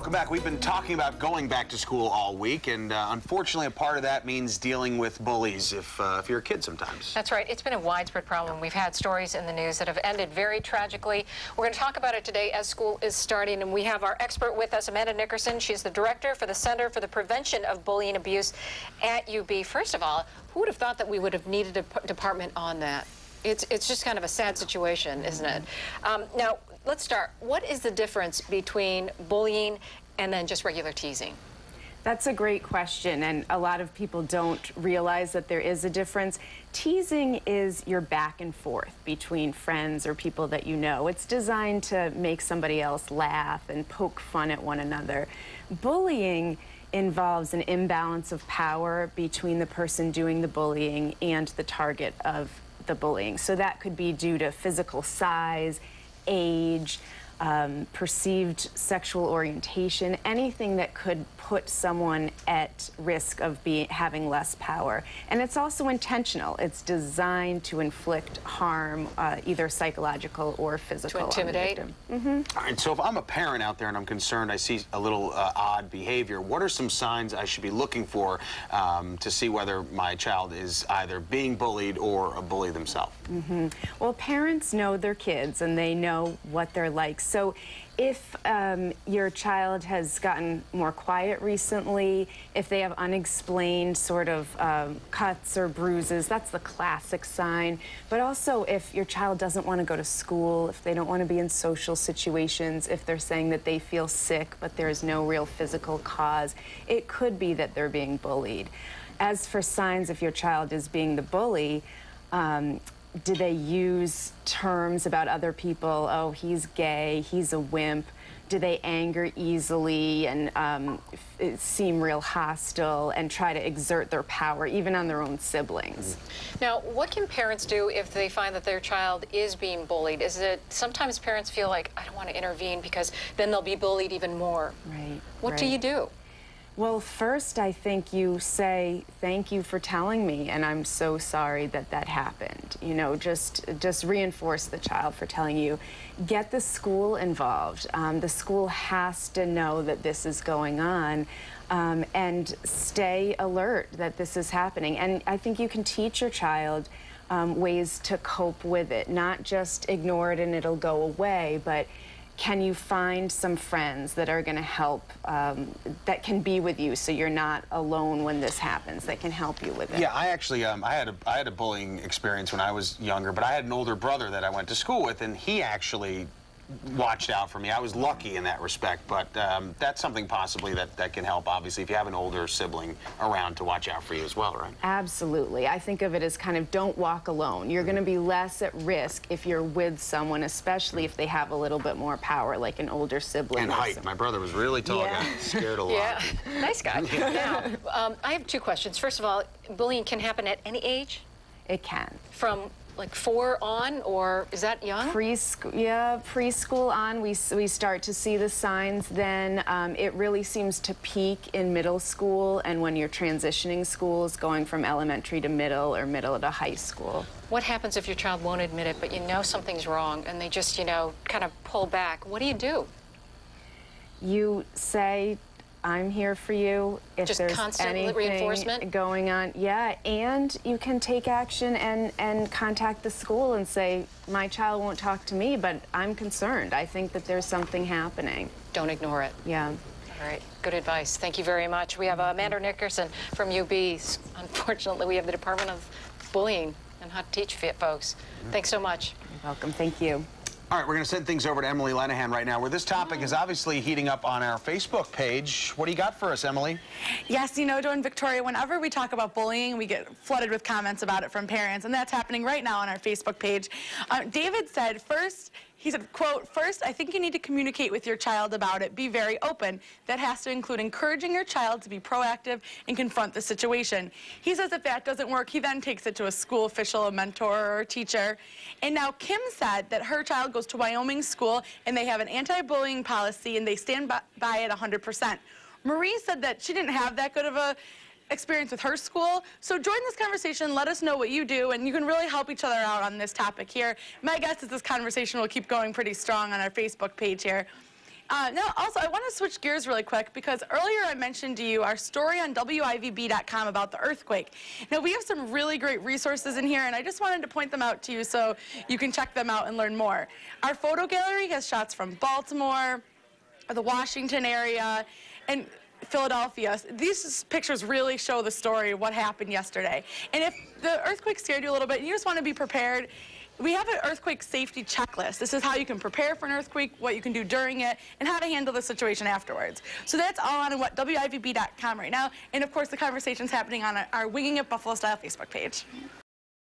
welcome back. We've been talking about going back to school all week, and unfortunately, a part of that means dealing with bullies if you're a kid sometimes. That's right. It's been a widespread problem. We've had stories in the news that have ended very tragically. We're going to talk about it today as school is starting, and we have our expert with us, Amanda Nickerson. She's the director for the Center for the Prevention of Bullying and Abuse at UB. First of all, who would have thought that we would have needed a department on that? It's just kind of a sad situation, isn't it? Now, let's start. What is the difference between bullying and then just regular teasing? That's a great question, and a lot of people don't realize that there is a difference. Teasing is your back and forth between friends or people that you know. It's designed to make somebody else laugh and poke fun at one another. Bullying involves an imbalance of power between the person doing the bullying and the target of the bullying. So that could be due to physical size, age, perceived sexual orientation, anything that could put someone at risk of having less power. And it's also intentional. It's designed to inflict harm, either psychological or physical. To intimidate? All right, so if I'm a parent out there and I'm concerned I see a little odd behavior, what are some signs I should be looking for to see whether my child is either being bullied or a bully themselves? Well, parents know their kids and they know what they're like. So if your child has gotten more quiet recently, if they have unexplained sort of cuts or bruises, that's the classic sign. But also if your child doesn't want to go to school, if they don't want to be in social situations, if they're saying that they feel sick but there's no real physical cause, it could be that they're being bullied. As for signs if your child is being the bully, do they use terms about other people? Oh, he's gay, he's a wimp. Do they anger easily and seem real hostile and try to exert their power, even on their own siblings? Now, what can parents do if they find that their child is being bullied? Is it sometimes parents feel like, I don't want to intervene because then they'll be bullied even more? Right. What do you do? Well, first, I think you say, thank you for telling me, and I'm so sorry that that happened. You know, just reinforce the child for telling you. Get the school involved. The school has to know that this is going on, and stay alert that this is happening. And I think you can teach your child ways to cope with it, not just ignore it and it'll go away, but can you find some friends that are going to help, that can be with you so you're not alone when this happens, that can help you with it? Yeah, I actually, I had a bullying experience when I was younger, but I had an older brother that I went to school with, and he actually watched out for me. I was lucky in that respect, but that's something possibly that can help, obviously, if you have an older sibling around to watch out for you as well, right? Absolutely. I think of it as kind of don't walk alone. You're going to be less at risk if you're with someone, especially if they have a little bit more power, like an older sibling. And height. My brother was really tall guy. Scared a lot. Yeah, nice guy. Now, I have two questions. First of all, bullying can happen at any age? It can. From like 4 on, or is that young? Preschool, yeah, preschool on, we start to see the signs then. It really seems to peak in middle school and when you're transitioning schools, going from elementary to middle or middle to high school. What happens if your child won't admit it, but you know something's wrong and they just, you know, kind of pull back? What do? You say, I'm here for you. If just there's constant anything reinforcement going on, yeah, and you can take action and contact the school and say, my child won't talk to me, but I'm concerned. I think that there's something happening. Don't ignore it. Yeah. All right, good advice. Thank you very much. We have Amanda Nickerson from UB. Unfortunately, we have the Department of Bullying and how to teach folks. Thanks so much. You're welcome. Thank you. All right, we're going to send things over to Emily Lenahan right now, where this topic is obviously heating up on our Facebook page. What do you got for us, Emily? Yes, you know, Joe and Victoria, whenever we talk about bullying, we get flooded with comments about it from parents, and that's happening right now on our Facebook page. David said, he said, quote, first, I think you need to communicate with your child about it. Be very open. That has to include encouraging your child to be proactive and confront the situation. He says if that doesn't work, he then takes it to a school official, a mentor, or a teacher. And now Kim said that her child goes to Wyoming school, and they have an anti-bullying policy, and they stand by it 100%. Marie said that she didn't have that good of a experience with her school. So join this conversation, let us know what you do, and you can really help each other out on this topic here. My guess is this conversation will keep going pretty strong on our Facebook page here. Now, also, I want to switch gears really quick because earlier I mentioned to you our story on WIVB.com about the earthquake. Now, we have some really great resources in here, and I just wanted to point them out to you so you can check them out and learn more. Our photo gallery has shots from Baltimore, the Washington area, and Philadelphia. These pictures really show the story of what happened yesterday. And if the earthquake scared you a little bit and you just want to be prepared, we have an earthquake safety checklist. This is how you can prepare for an earthquake, what you can do during it, and how to handle the situation afterwards. So that's all on WIVB.com right now. And of course, the conversation's happening on our Winging It Buffalo Style Facebook page.